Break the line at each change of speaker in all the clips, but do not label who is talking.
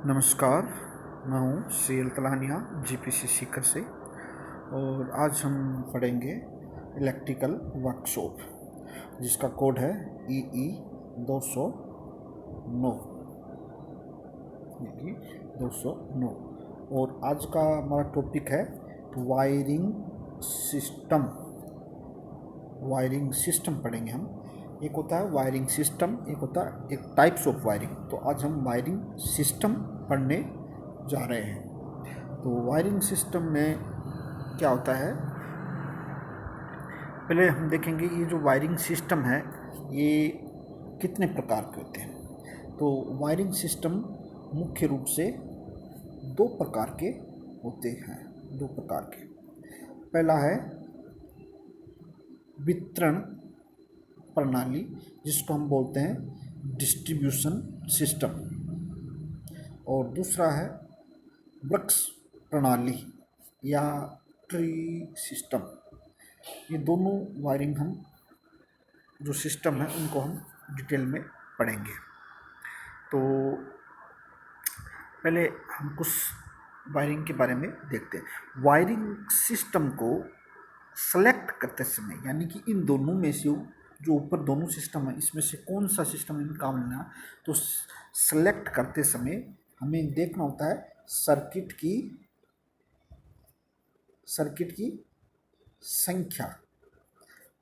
नमस्कार, मैं हूँ सीएल तलानिया जीपीसी सीकर से। और आज हम पढ़ेंगे इलेक्ट्रिकल वर्कशॉप, जिसका कोड है EE 209। और आज का हमारा टॉपिक है वायरिंग सिस्टम। वायरिंग सिस्टम पढ़ेंगे हम। एक होता है वायरिंग सिस्टम, एक होता है एक टाइप्स ऑफ वायरिंग। तो आज हम वायरिंग सिस्टम पढ़ने जा रहे हैं। तो वायरिंग सिस्टम में क्या होता है, पहले हम देखेंगे ये जो वायरिंग सिस्टम है ये कितने प्रकार के होते हैं। तो वायरिंग सिस्टम मुख्य रूप से दो प्रकार के होते हैं। दो प्रकार के, पहला है वितरण प्रणाली, जिसको हम बोलते हैं डिस्ट्रीब्यूशन सिस्टम, और दूसरा है वृक्ष प्रणाली या ट्री सिस्टम। ये दोनों वायरिंग हम जो सिस्टम है उनको हम डिटेल में पढ़ेंगे। तो पहले हम कुछ वायरिंग के बारे में देखते हैं। वायरिंग सिस्टम को सेलेक्ट करते समय, यानी कि इन दोनों में से जो ऊपर दोनों सिस्टम है इसमें से कौन सा सिस्टम इन काम लेना, तो सेलेक्ट करते समय हमें देखना होता है सर्किट की संख्या,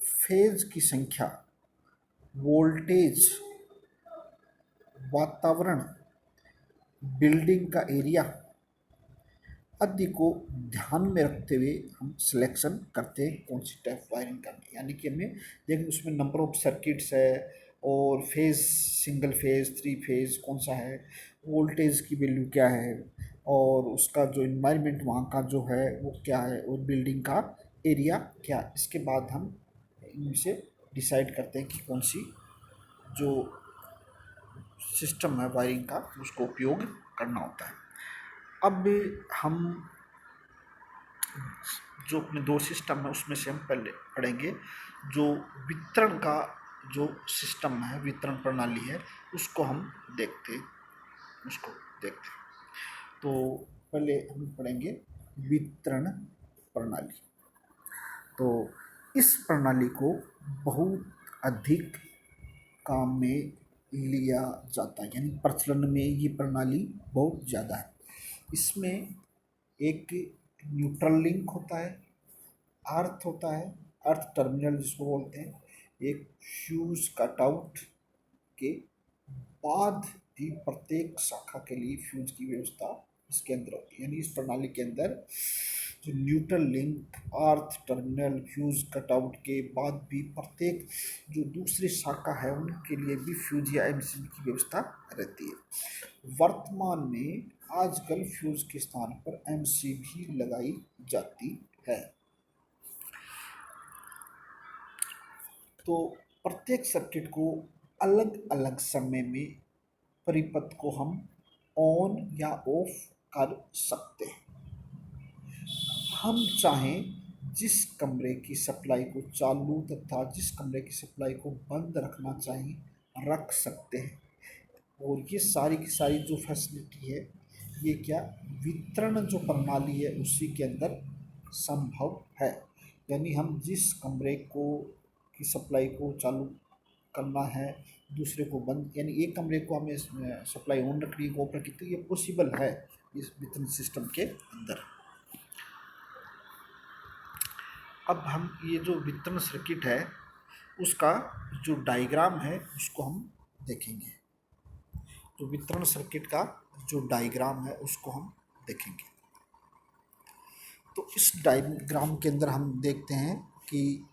फेज की संख्या, वोल्टेज, वातावरण, बिल्डिंग का एरिया आदि को ध्यान में रखते हुए हम सिलेक्शन करते हैं कौन सी टाइप वायरिंग करनी। यानी कि हमें देखिए उसमें नंबर ऑफ सर्किट्स है, और phase single phase, three phase कौन सा है, वोल्टेज की वैल्यू क्या है, और उसका जो इन्वायरमेंट वहाँ का जो है वो क्या है, और बिल्डिंग का एरिया क्या। इसके बाद हम इनसे डिसाइड करते हैं कि कौन सी जो सिस्टम है वायरिंग का उसको उपयोग करना होता है। अब हम जो अपने दो सिस्टम है उसमें से हम पहले पढ़ेंगे जो वितरण का जो सिस्टम है, वितरण प्रणाली है, उसको देखते देखते तो पहले हम पढ़ेंगे वितरण प्रणाली। तो इस प्रणाली को बहुत अधिक काम में लिया जाता है, यानी प्रचलन में ये प्रणाली बहुत ज़्यादा है। इसमें एक न्यूट्रल लिंक होता है, अर्थ होता है, अर्थ टर्मिनल जिसको बोलते हैं, एक फ्यूज कट आउट के बाद भी प्रत्येक शाखा के लिए फ्यूज की व्यवस्था इसके अंदर होती है। यानी इस प्रणाली के अंदर जो न्यूट्रल लिंक, अर्थ टर्मिनल, फ्यूज कट आउट के बाद भी प्रत्येक जो दूसरी शाखा है उनके लिए भी फ्यूज या एमसीबी की व्यवस्था रहती है। वर्तमान में आजकल फ्यूज के स्थान पर एमसीबी लगाई जाती है। तो प्रत्येक सर्किट को अलग अलग समय में परिपथ को हम ऑन या ऑफ कर सकते हैं। हम चाहें जिस कमरे की सप्लाई को चालू तथा जिस कमरे की सप्लाई को बंद रखना चाहें रख सकते हैं। और ये सारी की सारी जो फैसिलिटी है ये क्या वितरण जो प्रणाली है उसी के अंदर संभव है। यानी हम जिस कमरे को की सप्लाई को चालू करना है, दूसरे को बंद, यानी एक कमरे को हमें सप्लाई ऑन रखनी है, ऑफ रखनी, तो ये पॉसिबल है इस वितरण सिस्टम के अंदर। अब हम ये जो वितरण सर्किट है उसका जो डायग्राम है उसको हम देखेंगे। तो वितरण सर्किट का जो डायग्राम है उसको हम देखेंगे। तो इस डायग्राम के अंदर हम देखते हैं कि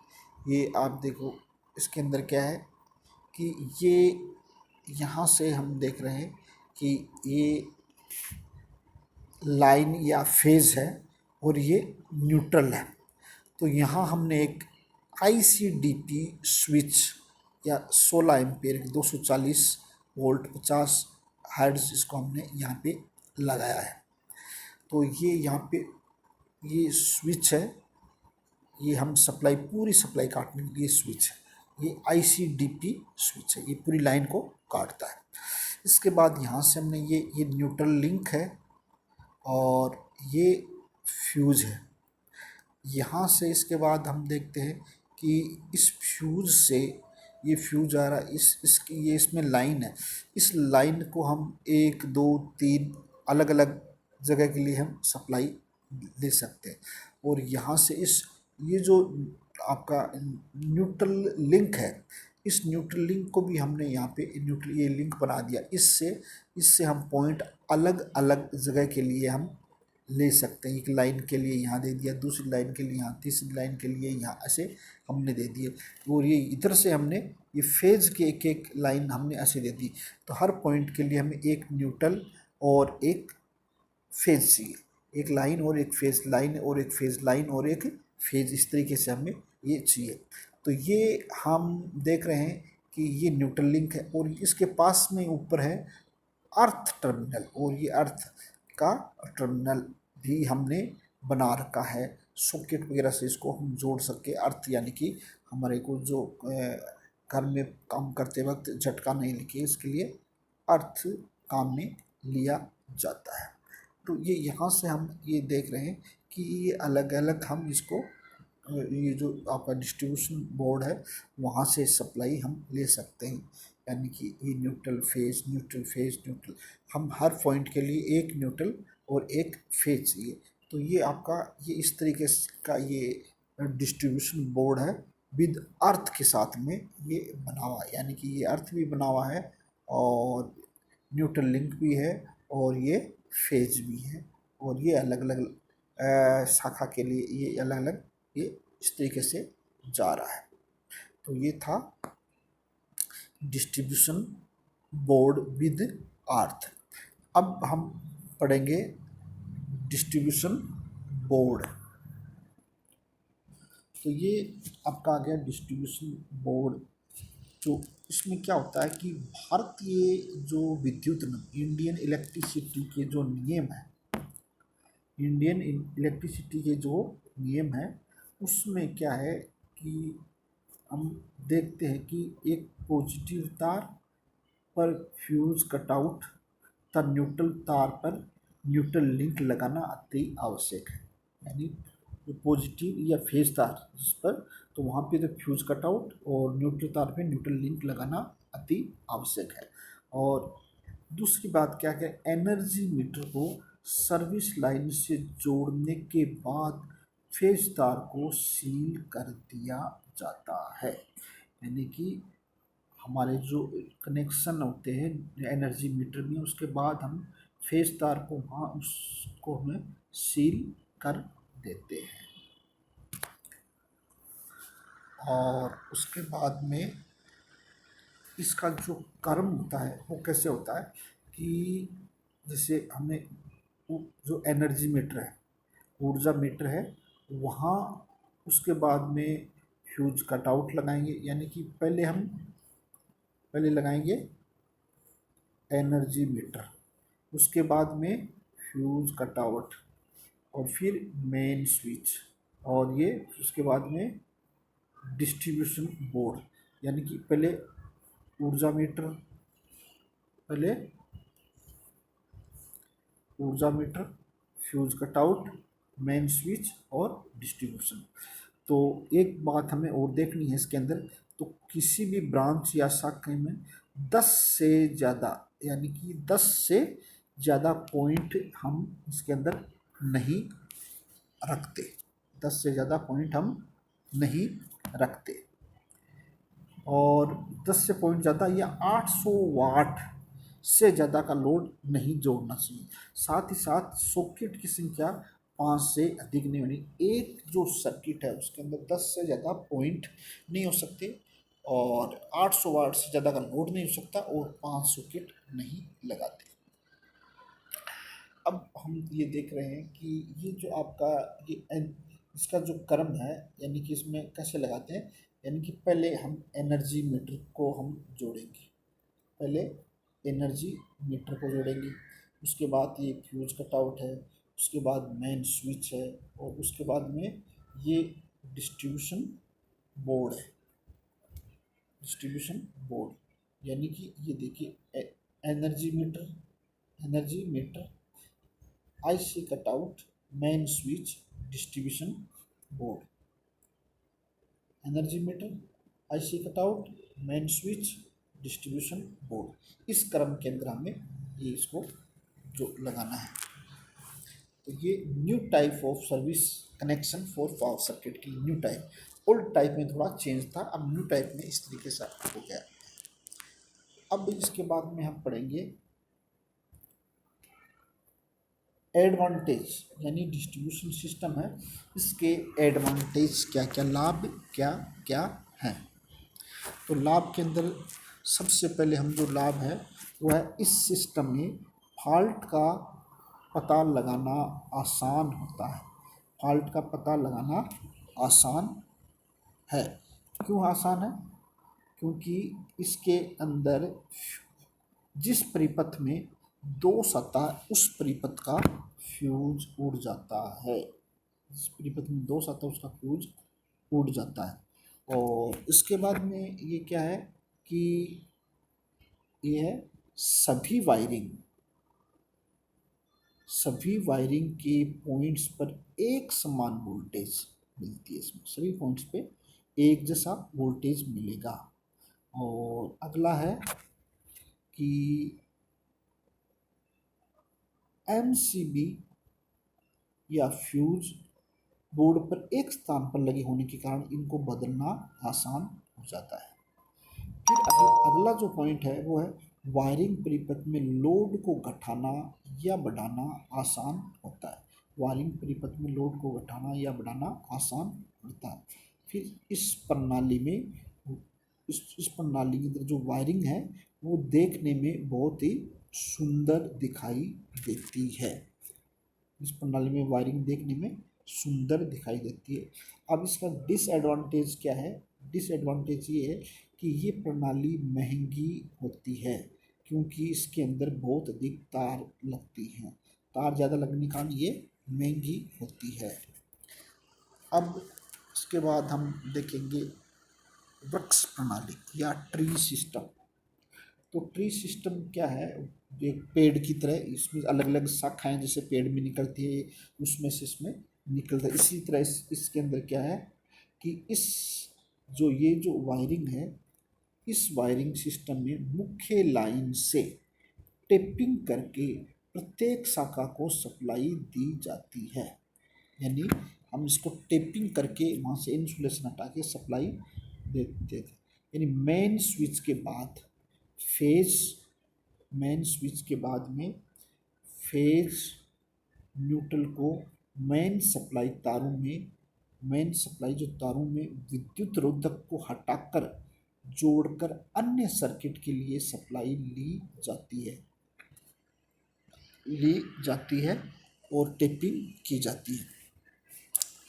ये आप देखो इसके अंदर क्या है कि ये यहाँ से हम देख रहे हैं कि ये लाइन या फेज है और ये न्यूट्रल है। तो यहाँ हमने एक ICDP स्विच या 16 एम्पियर 240 वोल्ट 50 हर्ट्ज इसको हमने यहाँ पे लगाया है। तो ये यहाँ पे ये स्विच है, ये हम सप्लाई पूरी सप्लाई काटने के लिए स्विच है। ये ICDP स्विच है, ये पूरी लाइन को काटता है। इसके बाद यहाँ से हमने ये न्यूट्रल लिंक है और ये फ्यूज़ है। यहाँ से इसके बाद हम देखते हैं कि इस फ्यूज़ से ये फ्यूज आ रहा है, इसकी ये इसमें लाइन है। इस लाइन को हम 1 2 3 अलग अलग जगह के लिए हम सप्लाई ले सकते हैं। और यहाँ से इस ये जो आपका न्यूट्रल लिंक है, इस न्यूट्रल लिंक को भी हमने यहाँ पे न्यूट्रल ये लिंक बना दिया। इससे हम पॉइंट अलग अलग जगह के लिए हम ले सकते हैं। एक लाइन के लिए यहाँ दे दिया, दूसरी लाइन के लिए यहाँ, तीसरी लाइन के लिए यहाँ, ऐसे हमने दे दिए। और ये इधर से हमने ये फेज़ के एक एक लाइन हमने ऐसे दे दी। तो हर पॉइंट के लिए हमें एक न्यूट्रल और एक फेज़ चाहिए, एक लाइन और एक फेज़, लाइन और एक फेज़, लाइन और एक फेज़, इस तरीके से हमें ये चाहिए। तो ये हम देख रहे हैं कि ये न्यूट्रल लिंक है और इसके पास में ऊपर है अर्थ टर्मिनल, और ये अर्थ का टर्मिनल भी हमने बना रखा है। सॉकेट वगैरह से इसको हम जोड़ सके, अर्थ यानी कि हमारे को जो घर में काम करते वक्त झटका नहीं लगे, इसके लिए अर्थ काम में लिया जाता है। तो ये यहाँ से हम ये देख रहे हैं कि ये अलग अलग हम इसको ये जो आपका डिस्ट्रीब्यूशन बोर्ड है वहाँ से सप्लाई हम ले सकते हैं। यानी कि ये neutral phase, neutral phase, neutral, हम हर पॉइंट के लिए एक न्यूट्रल और एक फेज चाहिए। तो ये आपका ये इस तरीके का ये डिस्ट्रीब्यूशन बोर्ड है विद अर्थ के साथ में ये बना हुआ है। यानी कि ये अर्थ भी बना हुआ है और न्यूट्रल लिंक भी है और ये फेज भी है, और ये अलग अलग शाखा के लिए ये अलग अलग ये इस तरीके से जा रहा है। तो ये था डिस्ट्रीब्यूशन बोर्ड विद अर्थ। अब हम पढ़ेंगे डिस्ट्रीब्यूशन बोर्ड। तो ये आपका आ गया डिस्ट्रीब्यूशन बोर्ड। जो इसमें क्या होता है कि भारतीय जो विद्युत इंडियन इलेक्ट्रिसिटी के जो नियम है, इंडियन इलेक्ट्रिसिटी के जो नियम है उसमें क्या है कि हम देखते हैं कि एक पॉजिटिव तार पर फ्यूज कटआउट तथा न्यूट्रल तार पर न्यूट्रल लिंक लगाना अति आवश्यक है। यानी जो पॉजिटिव या फेज तार जिस पर, तो वहाँ पे तो फ्यूज कटआउट और न्यूट्रल तार पे न्यूट्रल लिंक लगाना अति आवश्यक है। और दूसरी बात क्या है, एनर्जी मीटर को सर्विस लाइन से जोड़ने के बाद फेज तार को सील कर दिया जाता है। यानी कि हमारे जो कनेक्शन होते हैं एनर्जी मीटर में, उसके बाद हम फेज तार को वहाँ उसको हमें सील कर देते हैं। और उसके बाद में इसका जो कर्म होता है वो कैसे होता है कि जैसे हमें जो एनर्जी मीटर है, ऊर्जा मीटर है, वहाँ उसके बाद में फ्यूज कटआउट लगाएंगे। यानी कि पहले लगाएंगे एनर्जी मीटर, उसके बाद में फ्यूज कटआउट और फिर मेन स्विच, और ये उसके बाद में डिस्ट्रीब्यूशन बोर्ड। यानी कि पहले ऊर्जा meter, fuse cutout, main switch और डिस्ट्रीब्यूशन। तो एक बात हमें और देखनी है इसके अंदर, तो किसी भी ब्रांच या शाखा में 10 से ज़्यादा, यानी कि 10 से ज़्यादा पॉइंट हम इसके अंदर नहीं रखते, 10 से ज़्यादा पॉइंट हम नहीं रखते। और 10 से पॉइंट ज़्यादा या 800 वाट से ज़्यादा का लोड नहीं जोड़ना चाहिए। साथ ही साथ सॉकेट की संख्या 5 से अधिक नहीं होनी। एक जो सर्किट है उसके अंदर 10 से ज़्यादा पॉइंट नहीं हो सकते और 800 वाट से ज़्यादा का लोड नहीं हो सकता और 5 सॉकेट नहीं लगाते। अब हम ये देख रहे हैं कि ये जो आपका इसका जो क्रम है, यानी कि इसमें कैसे लगाते हैं। यानी कि पहले हम एनर्जी मीटर को हम जोड़ेंगे, पहले एनर्जी मीटर को जोड़ेंगे, उसके बाद ये फ्यूज कटआउट है, उसके बाद मेन स्विच है, और उसके बाद में ये डिस्ट्रीब्यूशन बोर्ड है, डिस्ट्रीब्यूशन बोर्ड। यानी कि ये देखिए energy meter, energy meter, IC cutout, main switch, distribution board. Energy meter, IC cutout, main switch, distribution board, इस क्रम के अंदर हमें ये इसको जो लगाना है। तो ये new type of service connection for power circuit की न्यू टाइप। ओल्ड टाइप में थोड़ा चेंज था, अब न्यू टाइप में इस तरीके से हो गया। अब इसके बाद में हम पढ़ेंगे एडवांटेज, यानी डिस्ट्रीब्यूशन सिस्टम है, इसके एडवांटेज क्या क्या, लाभ क्या क्या हैं। तो लाभ के अंदर सबसे पहले हम जो लाभ है वो है इस सिस्टम में फॉल्ट का पता लगाना आसान होता है। फॉल्ट का पता लगाना आसान है। क्यों आसान है? क्योंकि इसके अंदर जिस परिपथ में दोष आता है उस परिपथ का फ्यूज उड़ जाता है। जिस परिपथ में दोष आता है उसका फ्यूज उड़ जाता है। और इसके बाद में ये क्या है कि ये है सभी वायरिंग के पॉइंट्स पर एक समान वोल्टेज मिलती है। इसमें सभी पॉइंट्स पे एक जैसा वोल्टेज मिलेगा। और अगला है कि MCB या फ्यूज बोर्ड पर एक स्थान पर लगे होने के कारण इनको बदलना आसान हो जाता है। फिर अगला जो पॉइंट है वो है वायरिंग परिपथ में लोड को घटाना या बढ़ाना आसान होता है। वायरिंग परिपथ में लोड को घटाना या बढ़ाना आसान होता है। फिर इस प्रणाली के अंदर जो वायरिंग है वो देखने में बहुत ही सुंदर दिखाई देती है। इस प्रणाली में वायरिंग देखने में सुंदर दिखाई देती है। अब इसका डिसएडवांटेज क्या है? डिसएडवांटेज ये है कि ये प्रणाली महंगी होती है, क्योंकि इसके अंदर बहुत अधिक तार लगती हैं। तार ज़्यादा लगने के कारण ये महंगी होती है। अब इसके बाद हम देखेंगे वृक्ष प्रणाली या ट्री सिस्टम। तो ट्री सिस्टम क्या है? एक पेड़ की तरह इसमें अलग अलग शाखाएं जैसे पेड़ में निकलती है, उसमें से इसमें निकलता है। इसी तरह इसके अंदर क्या है कि ये जो वायरिंग है, इस वायरिंग सिस्टम में मुख्य लाइन से टेपिंग करके प्रत्येक शाखा को सप्लाई दी जाती है। यानी हम इसको टेपिंग करके वहाँ से इंसुलेशन हटा के सप्लाई देते थे। यानी मेन स्विच के बाद में फेज न्यूट्रल को मेन सप्लाई तारों में विद्युत रोधक को हटाकर जोड़कर अन्य सर्किट के लिए सप्लाई ली जाती है और टेपिंग की जाती है।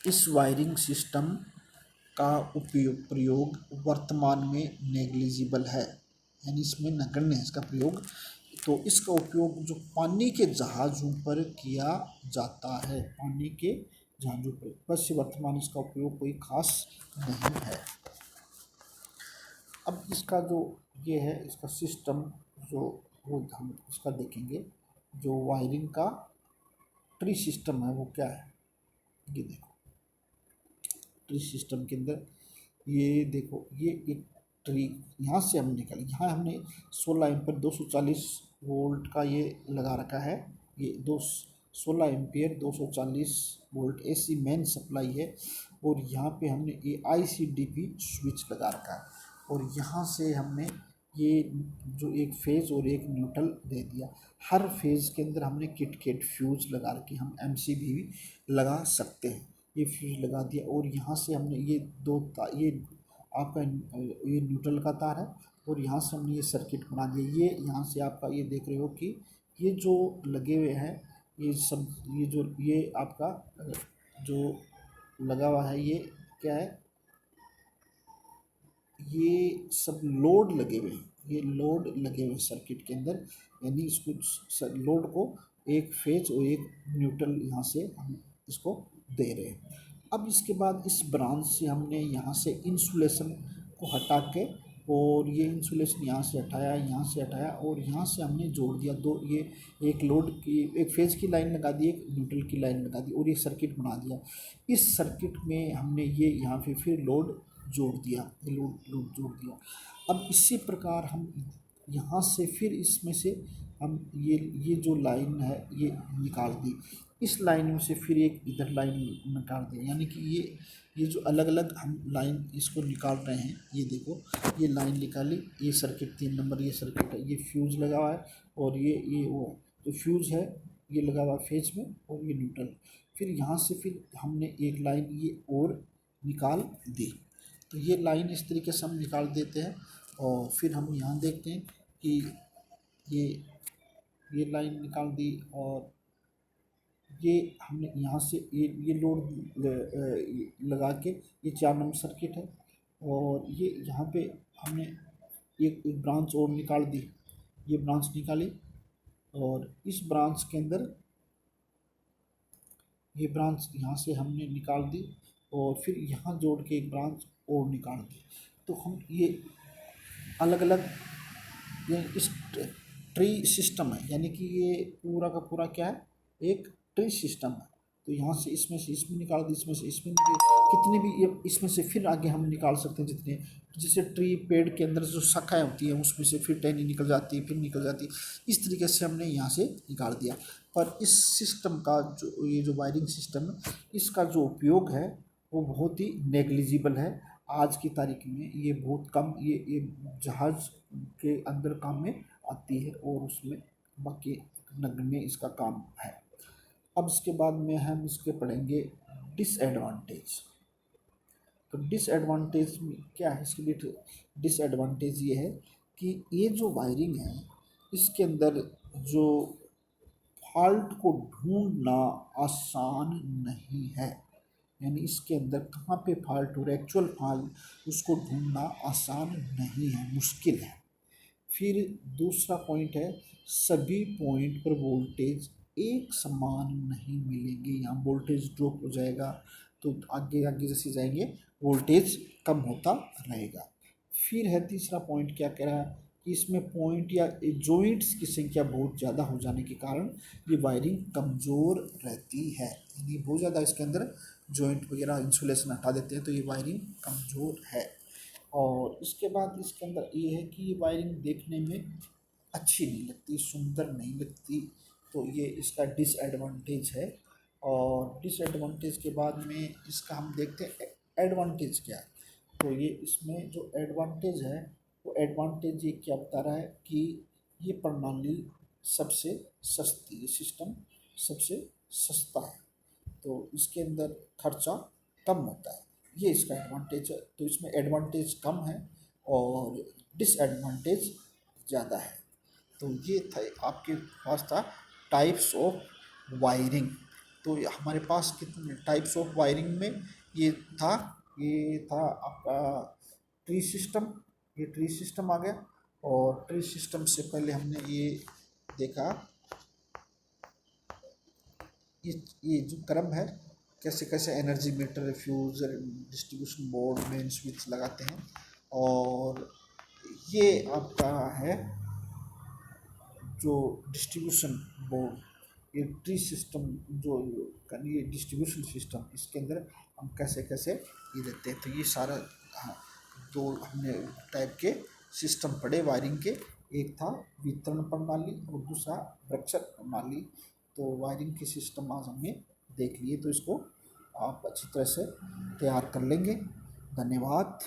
इस वायरिंग सिस्टम का प्रयोग वर्तमान में नेग्लिजिबल है, यानी इसमें नगण्य है इसका प्रयोग। तो इसका उपयोग जो पानी के जहाज़ों पर किया जाता है, पानी के जहाज़ों पर, बस वर्तमान इसका उपयोग कोई खास नहीं है। अब इसका जो ये है इसका सिस्टम जो वो हम इसका देखेंगे। जो वायरिंग का ट्री सिस्टम है वो क्या है, ये देखो। ट्री सिस्टम के अंदर ये देखो, ये एक ट्री यहाँ से हम यहाँ हमने 16 एम्पियर 240 वोल्ट का ये लगा रखा है। ये 16 ampere 240 volt AC main supply है। और यहाँ पे हमने ये ICDP स्विच लगा रखा है। और यहाँ से हमने ये जो एक फेज़ और एक न्यूट्रल दे दिया। हर फेज़ के अंदर हमने किट फ्यूज लगा के हम MCB भी लगा सकते हैं। ये फ्यूज लगा दिया और यहाँ से हमने ये ये आपका ये न्यूट्रल का तार है और यहाँ से हमने ये सर्किट बना दिया। ये यहाँ से आपका ये देख रहे हो कि ये जो लगे हुए हैं ये सब, ये आपका जो लगा हुआ है ये क्या है, ये सब लोड लगे हुए हैं। ये लोड लगे हुए सर्किट के अंदर, यानी इसको लोड को एक फेज और एक न्यूट्रल यहाँ से हम इसको दे रहे हैं। अब इसके बाद इस ब्रांच से हमने यहाँ से इंसुलेशन को हटा के और ये इंसुलेशन यहाँ से हटाया, यहाँ से हटाया और यहाँ से हमने जोड़ दिया दो, ये एक लोड की एक फेज़ की लाइन लगा दी, एक न्यूट्रल की लाइन लगा दी और ये सर्किट बना दिया। इस सर्किट में हमने ये यहाँ पे फिर लोड जोड़ दिया, ये लोड जोड़ दिया। अब इसी प्रकार हम यहाँ से फिर इसमें से हम ये जो लाइन है ये निकाल दी, इस लाइन में से फिर एक इधर लाइन निकाल दी, यानी कि ये जो अलग अलग हम लाइन इसको निकाल रहे हैं, ये देखो ये लाइन निकाली, ये सर्किट 3 नंबर ये सर्किट है, ये फ्यूज़ लगा हुआ है और ये वो जो फ्यूज़ है ये लगा हुआ है फेज में और ये न्यूट्रल। फिर यहाँ से फिर हमने एक लाइन ये और निकाल दी। तो ये लाइन इस तरीके से हम निकाल देते हैं और फिर हम यहाँ देखते हैं कि ये ये लाइन निकाल दी और ये हमने यहाँ से ये लोड लगा के ये 4 नंबर सर्किट है और ये यहाँ पे हमने एक ब्रांच और निकाल दी, ये ब्रांच निकाली और इस ब्रांच के अंदर ये ब्रांच यहाँ से हमने निकाल दी और फिर यहाँ जोड़ के एक ब्रांच और निकाल दी। तो हम ये अलग अलग ये इस ट्री सिस्टम है, यानी कि ये पूरा का पूरा क्या है, एक ट्री सिस्टम है। तो यहाँ से इसमें निकाल दी, इसमें से इसमें कितने भी ये इसमें से फिर आगे हम निकाल सकते हैं जितने, जैसे ट्री पेड़ के अंदर जो शाखाएं होती है उसमें से फिर टहनी निकल जाती है, फिर निकल जाती है, इस तरीके से हमने यहाँ से निकाल दिया। पर इस सिस्टम का जो ये जो वायरिंग सिस्टम है इसका जो उपयोग है वो बहुत ही नेग्लिजिबल है। आज की तारीख में ये बहुत कम ये जहाज़ के अंदर काम में आती है और उसमें बाकी नगण्य इसका काम है। अब इसके बाद में हम इसके पढ़ेंगे डिसएडवांटेज। तो डिसएडवांटेज क्या है, इसके लिए डिसएडवांटेज ये है कि ये जो वायरिंग है इसके अंदर जो फॉल्ट को ढूंढना आसान नहीं है, यानी इसके अंदर कहाँ पे फॉल्ट हो रहा है, एक्चुअल फॉल्ट उसको ढूंढना आसान नहीं है, मुश्किल है। फिर दूसरा पॉइंट है सभी पॉइंट पर वोल्टेज एक समान नहीं मिलेंगे, यहाँ वोल्टेज ड्रॉप हो जाएगा तो आगे आगे जैसे जाएंगे वोल्टेज कम होता रहेगा। फिर है तीसरा पॉइंट क्या कह रहा है कि इसमें पॉइंट या जॉइंट्स की संख्या बहुत ज़्यादा हो जाने के कारण ये वायरिंग कमज़ोर रहती है, यानी बहुत ज़्यादा इसके अंदर जॉइंट वगैरह इंसुलेशन हटा देते हैं तो ये वायरिंग कमज़ोर है। और इसके बाद इसके अंदर ये है कि ये वायरिंग देखने में अच्छी नहीं लगती, सुंदर नहीं लगती, तो ये इसका डिसएडवांटेज है। और डिसएडवांटेज के बाद में इसका हम देखते हैं एडवांटेज क्या है। तो ये इसमें जो एडवांटेज है वो एडवांटेज ये क्या बता रहा है कि ये प्रणाली सबसे सस्ती, ये सिस्टम सबसे सस्ता है, तो इसके अंदर खर्चा कम होता है, ये इसका एडवांटेज है। तो इसमें एडवांटेज कम है और डिसएडवांटेज ज़्यादा है। तो ये था आपके पास था टाइप्स ऑफ वायरिंग। तो हमारे पास कितने टाइप्स ऑफ वायरिंग में ये था आपका ट्री सिस्टम, ये ट्री सिस्टम आ गया। और ट्री सिस्टम से पहले हमने ये देखा ये जो क्रम है कैसे कैसे energy meter, fuse, distribution board, main switch लगाते हैं। और ये आपका है जो डिस्ट्रीब्यूशन बोर्ड, ये ट्री सिस्टम जो ये डिस्ट्रीब्यूशन सिस्टम, इसके अंदर हम कैसे कैसे ये देते हैं। तो ये सारा दो हमने टाइप के सिस्टम पढ़े वायरिंग के, एक था वितरण प्रणाली और दूसरा रक्षक प्रणाली। तो वायरिंग के सिस्टम आज हमने देख लिए, तो इसको आप अच्छी तरह से तैयार कर लेंगे। धन्यवाद।